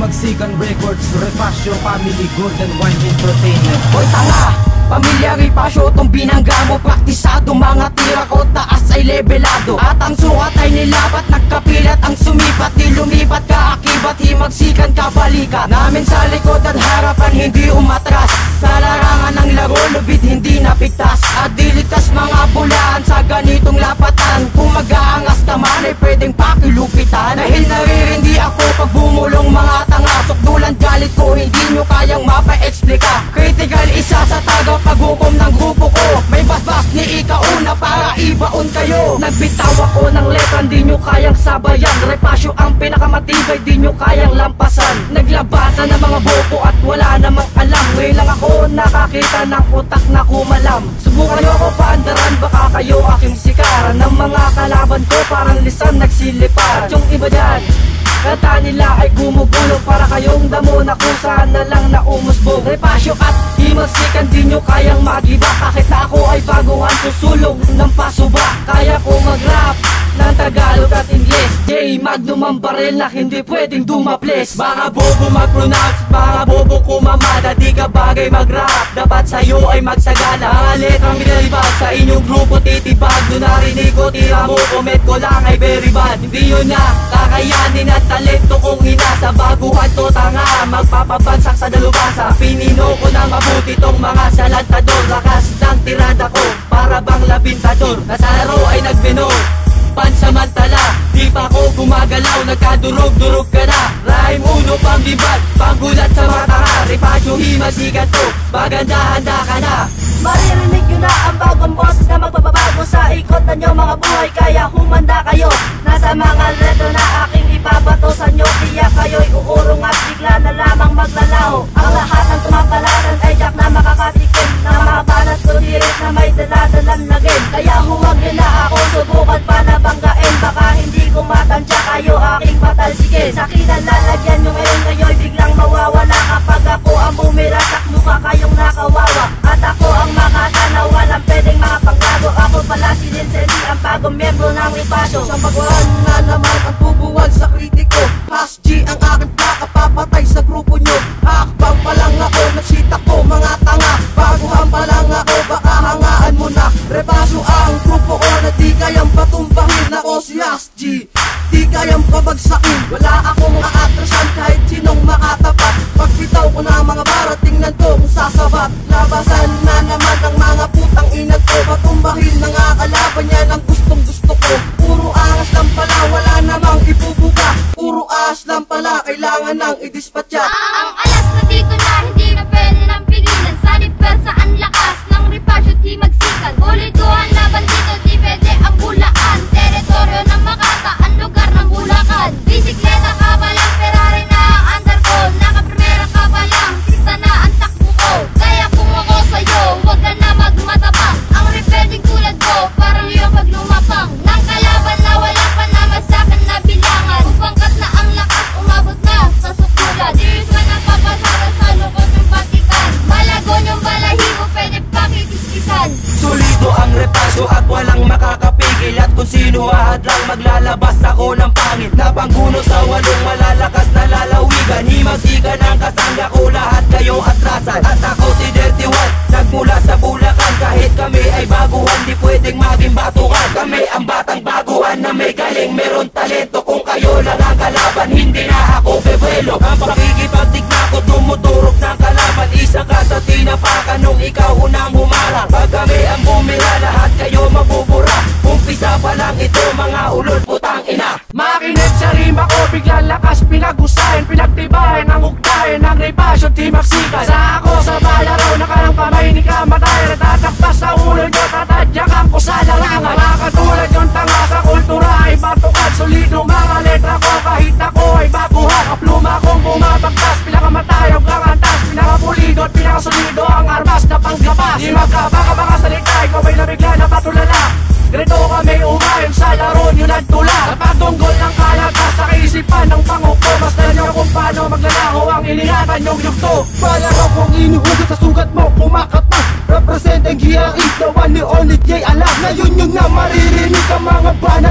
Magsikan Records, Refasyo, Family, Golden Wine Entertainment. Hoy tanga! Pamilya Refasyo, itong binangga mo. Praktisado, mga tira ko, taas ay levelado. At ang sukat ay nilapat, nagkapilat ang sumipat. Di lumipat ka akibat, himagsikan ka balikat. Namin sa likod at harapan, hindi umatras. Sa larangan ng laro, lubid hindi napigtas. At dilitas mga bulaan sa ganitong lapatan. Kung mag-aangas ka man ay pwedeng pakilupitan. Dahil naririndi ako pag bumulong mga tanga. Sukdulan galit ko, hindi nyo kayang mapa-explika. Critical isa sa taga paghukom ng grupo ko. May basbas ni ikauna para ibaon kayo. Nagbitaw ako ng letra, di nyo kayang sabayan. Refasyo ang pinakamatibay, di nyo kayang lampasan. Naglabasan ng mga bobo at wala namang alam. Ngayon lang ako nakakita ng utak na kumalam. Subukan nyo ako paandaran, baka kayo aking sikaran. Ng mga kalaban ko parang lisan nagsilipan. At yung iba dyan, kata nila ay gumugulo para kayong damo na kung saan na lang naumusbog. Refasyo at himagsikan, di nyo kayang magiba. Kahit na ako ay baguhan, susulong ng pasuba. Kaya ko mag-rap ng Tagalog at Ingles. J Magnum ang baril na hindi pwedeng dumaples. Mga bobo mag-pronounce, mga bobo kumamada. Di ka bagay mag-rap, dapat sa'yo ay magsagana. Mga letrang binalibag sa inyong grupo titibag. Doon narinig ko, tira mo, comment ko lang ay very bad. Hindi yun na kakayanin at talento kong hinasa. Baguhan to tanga, magpapabagsak sa dalubasa. Pinino ko na mabuti tong mga salantador. Lakas ng tirada ko, para bang labintador. Nasa laro ay nagbinog, pansamantala, di pa ko gumagalaw. Nagkadurog-durog ka na. Rhyme uno pang bibad, panggulat sa mata ka. Refasyo himasikat to, maganda-handa ka na. Maririnig nyo na ang bagong boses na magpapabago sa ikot na nyo mga buhay. Kaya humanda kayo, nasa mga letra na aking ibabato sa nyo. Kaya kayo'y uurong at bigla na lamang maglalaho. Ang lahat ng tumapalaran ay jak na makakatikim na mga banat ko dirit na may daladalan lagin. Kaya huwag nyo na ako subukan pa na banggain. Baka hindi ko matansya kayo aking patalsigin. Sa kinalalagyan nyo ngayon, kayo'y biglang mawawala. Kapag ako ang bumira, mukha kayong nakawawa. At ako ang makatanaw, walang pwedeng makapaglago. Ako pala si Lindsay, ang bagong miyembro ng Refasyo. Sa pagwaan na naman ang bubuwag sa kritiko. Hash G ang aking plaka, papatay sa grupo nyo. Hakbang pa lang ako, nagsita ko mga tanga. Baguhan pa lang ako, baka hangaan mo na. Refasyo ang grupo ko na di kayang patumbahin. Ako si Hash G, di kayang pabagsakin. Wala akong maatrasan kahit sinong makatapat. Pagbitaw ko na mga bara, tingnan ko kung sasabat. Labasan na naman ang mga putang inag ko. Patumbahin mga kalaban yan ang gustong gusto ko. Puro angas lang pala, wala namang ibubuga. Puro ahas lang pala, kailangan nang idispatcha. Ang alas na dito na hindi na pwede nang pigilan. Sa diversa ang lakas ng Refasyo at himagsikan. Bulituhan laban dito, di pwede ang bulaan. Teritoryo ng Makata, ang lugar ng Bulacan. Bisikleta ka pa lang, Ferrari na ang andar ko. Nakaprimera ka pa lang, sista na ang takbo ko. Kaya kung ako sa'yo, huwag ka na magmatapang. Ang repeding tulad ko, parang yung paglumapang ng kalaban na wala pa naman sa'kin na bilangan. Upangkat na ang lakas, umabot na sa sukulan. There's one ang papasara sa lukot ng Vatican. Malagon yung balahibo, pwede pakikiskisan. Solido ang Refasyo at walang makakapigil. At kung sino ahadlang maglalabas ako ng pangit. Napangguno sa walong malalakas na lalawigan. Himagsikan ang kasangga ko, lahat kayo atrasan. At ako si Dirty One, nagmula sa Bulacan. Kahit kami ay baguhan, di pwedeng maging batukan. Kami ang batang baguhan na may galing, meron talento. Kung kayo lang ang kalaban, hindi na ako bebelo. Ang pakikipagtigna ko, tumuturok ng kalaban. Isa ka sa tinapakan nung ikaw unang humarang. Pag kami ang bumira, lahat kayo mabubura. Umpisa pa lang ito, mga ulol putang ina. Makinig sa rima ko, biglang lakas pinag-usahin. Pinagtibahin ang ugtahin ng Refasyo at himagsikan. Sa ako sa balaraw, nakarang kamay ni kamatay. Natatakpas sa ulo nyo, tatadyakan ko sa larangan. Mga katulad yung tanga sa kultura ay batukan. Solido mga letra ko, kahit ako ay baguhan. Ang pluma kong bumabagtas, pinakamatay ang kakantas. Pinakapulido at pinakasolido ang armas na panggapas. Di magkabaka mga salita, ikaw ay nabigla na patulala. Ganito kami umayon sa laro nyo nagtula.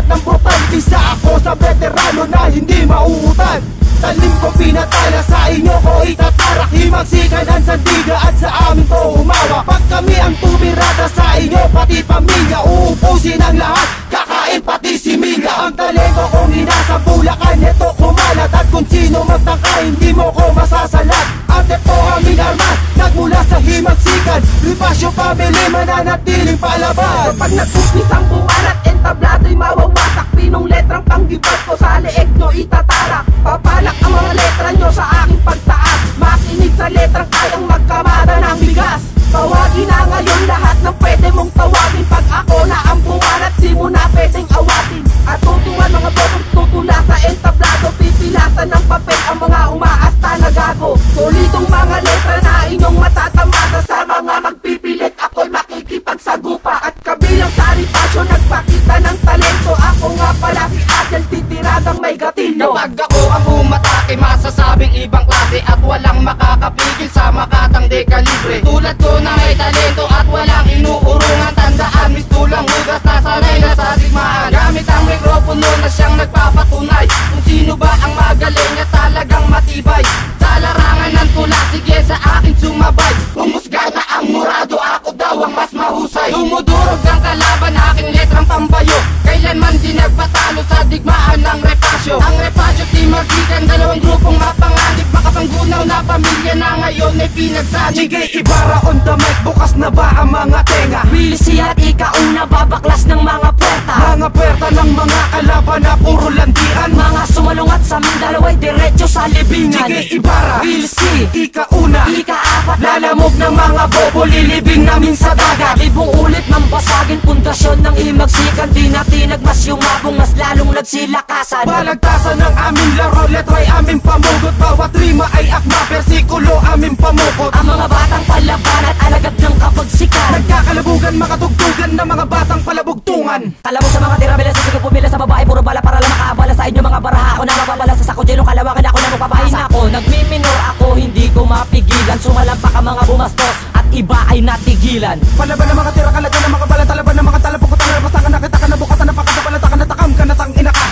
Sulat ng brutal, isa ako sa veterano na hindi mauutan. Talim ko pinatala, sa inyo ko itatarak. Himagsikan ang sandiga at sa amin to umawa. Pag kami ang tumirada, sa inyo pati pamilya, uubusin ang lahat, kakain pati si Milya. Ang talento kong inasa Bulacan, ito kumalat. At kung sino magtaka, hindi mo ko masasalat. At ito aming armas, nagmula sa himagsikan. Ripasyo family, mananatiling palaban. Kapag nagpupis ang buwan at entablado'y mawawasak, pinong letrang panggibas ko sa leeg nyo itatarak. Papalak ang mga letra nyo sa aking pagtaas, makinig sa letrang kayang magkamada ng bigas. Tawagin na ngayon lahat ng pwede mong tawagin. Pag ako na ang buwan at di mo na pwedeng awatin. At tutuan mga bobong tutula sa entablado, pipilasan ng papel ang mga umaasta na gago. Solidong mga letra na inyong matatamasa, sa mga magpipilit ako'y makikipagsagupa. At kabilang sa ripasyo nagpakita ng talento, ako nga pala si Adel, titiradang may gatilyo. Pag ako ang umatake, masasabing ibang klase at walang makakapigil sa makatang dekalibre. Tulad ko na may talento at walang inuurungan, tandaan mistulang hugas na sanay na sa digmaan. Gamit ang mikropono na siyang nagpapatunay kung sino ba ang magaling at talagang matibay. Sa larangan ng tula, sige sa akin sumabay. Humusga na ang murado, ako daw ang mas mahusay. Dumudurog ang kalaban, aking letrang pambayo. Kailanman di nagpatalo sa digmaan ng repasyo. Ang repasyo timagsikan, dalawang grupong mapanganib. Makapanggunaw na pamilya na ngayon ay pinagsanib. Sige Ibarra on the mic, bukas na ba ang mga tenga? Wilcy at ikauna babaklas ng mga puwerta. Mga puwerta ng mga kalaban na puro landian. Mga sumalungat sa aming dalawa'y diretso sa libingan. Sige Ibarra, Wilcy, ikauna, ikaapat, lalamog ng mga bobo, lilibing namin sa dagat. libong ulit ng basagin pundasyon ng himagsikan. Di na tinag mas yumabong, mas lalong nagsilakasan. Balagtasan ng aming laro, letra'y aming pamugot. Bawat rima ay akma, versikulo aming pamukot. Ang mga batang palaban at alagad ng kapagsikan. Nagkakalabugan, makatugtugan ng mga batang palabugtungan. Talabog sa mga tirabela, sa sige pumila sa babae, puro bala para lang makaabala sa inyo mga baraha. Ako na mababala sa sakot, jelong kalawakan ako na magpapahin ako. Nagmiminor ako, hindi ko mapigilan. Sumalampak ang mga bumastos at iba ay natigilan. Palaban ng mga tira, kalaga ng mga balan, talaban ng mga talapok ko, talaban basta ka nakita ka nabukatan, napakatabalata ka, natakam ka, natangina ka.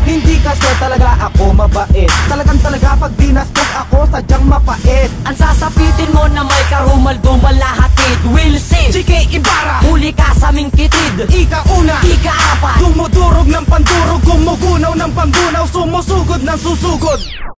Hindi kasi talaga ako mabait, talagang talaga pag dinastos ako, sadyang mapait. Ang sasapitin mo na may karumal-dumal na hatid. Wilson, Sige Ibarra, huli ka sa aming kitid. ikauna, Ikaapat, dumudurog ng pandurog, gumugunaw ng panggunaw, sumusugod ng susugod.